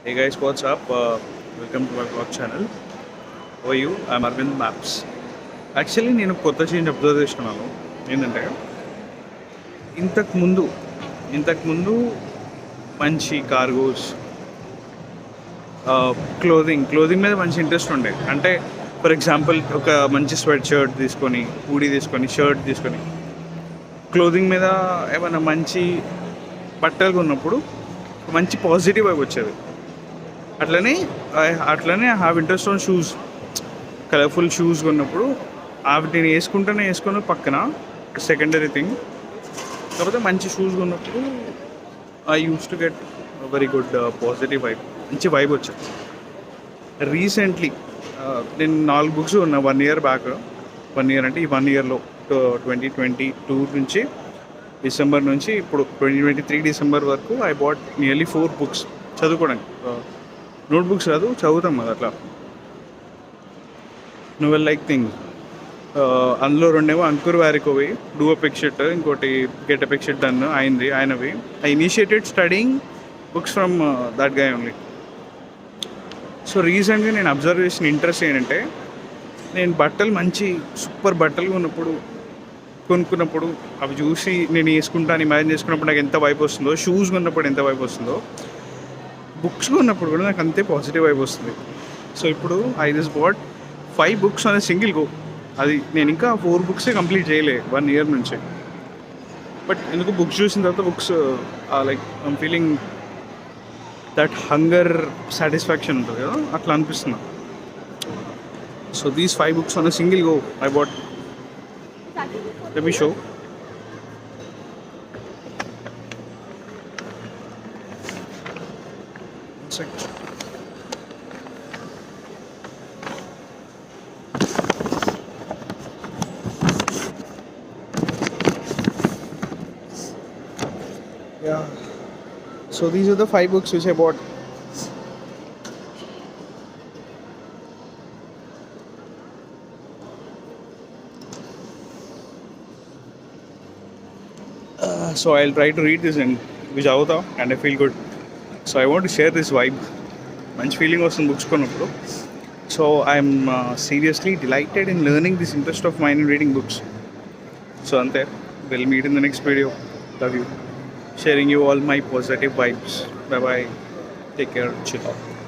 Hey guys, what's up? Welcome to my vlog channel. How are you? I'm Arvind Maps. Actually నేను కొత్త change observe చేస్తున్నాను ఏంటంటే ఇంతకు ముందు ఇంతకు ముందు మంచి కార్గోస్ క్లోదింగ్ మీద మంచి ఇంట్రెస్ట్ ఉండే. అంటే ఫర్ ఎగ్జాంపుల్ ఒక మంచి స్వెట్ షర్ట్ తీసుకొని, హూడీ తీసుకొని, షర్ట్ తీసుకొని క్లోదింగ్ మీద ఏమైనా మంచి బట్టలు ఉన్నప్పుడు మంచి పాజిటివ్ వైబ్ వచ్చేది. అట్లనే అట్లనే I have interest on shoes. Colourful shoes కొన్నప్పుడు అవి నేను వేసుకున్న పక్కన సెకండరీ థింగ్. కాకపోతే మంచి షూస్ కొన్నప్పుడు I use to get very good positive vibe, మంచి వైబ్ వచ్చింది. రీసెంట్లీ నేను 4 బుక్స్ ఉన్నా 1 ఇయర్ బ్యాక్. 1 ఇయర్ అంటే ఈ 1 ఇయర్లో 2022 నుంచి డిసెంబర్ నుంచి ఇప్పుడు 2023 డిసెంబర్ వరకు ఐ బాట్ నియర్లీ 4 బుక్స్ చదువుకోవడానికి. నోట్ బుక్స్ కాదు, చదువుతాం కదా అట్లా. Novel like thing. అందులో రెండేమో అంకుర్ వారికోవి, డూ అ పిక్చర్, ఇంకోటి గెట్ అ పిక్చర్ డన్ ఆయనవి. I initiated studying books from that guy only. So రీసెంట్గా నేను అబ్జర్వ్ చేసిన ఇంట్రెస్ట్ ఏంటంటే, నేను బట్టలు మంచి సూపర్ బట్టలు కొనుక్కున్నప్పుడు అవి చూసి నేను వేసుకుంటాను ఇమాజిన్ చేసుకున్నప్పుడు నాకు ఎంత వైబ్ వస్తుందో, షూస్ కొన్నప్పుడు ఎంత వైబ్ వస్తుందో, బుక్స్ కొన్నప్పుడు కూడా నాకు అంతే పాజిటివ్ వైబ్ వస్తుంది. సో ఇప్పుడు ఐ జస్ట్ బాట్ 5 బుక్స్ అనే సింగిల్ గో. అది నేను ఇంకా 4 బుక్సే కంప్లీట్ చేయలే 1 ఇయర్ నుంచి. బట్ ఎందుకు బుక్స్ చూసిన తర్వాత books like I'm feeling that hunger satisfaction ఉంటుంది కదా, అట్లా అనిపిస్తున్నా. So these 5 books on single go I bought. Let me show. Yeah. So these are the 5 books which I bought. So I'll try to read this in Vijayawada and I feel good. So I want to share this vibe. Manch feeling was in books konnappudu. So I'm seriously delighted in learning this interest of mine in reading books. So ante, we'll meet in the next video. Love you. Sharing you all my positive vibes. Bye bye. Take care. Chill out.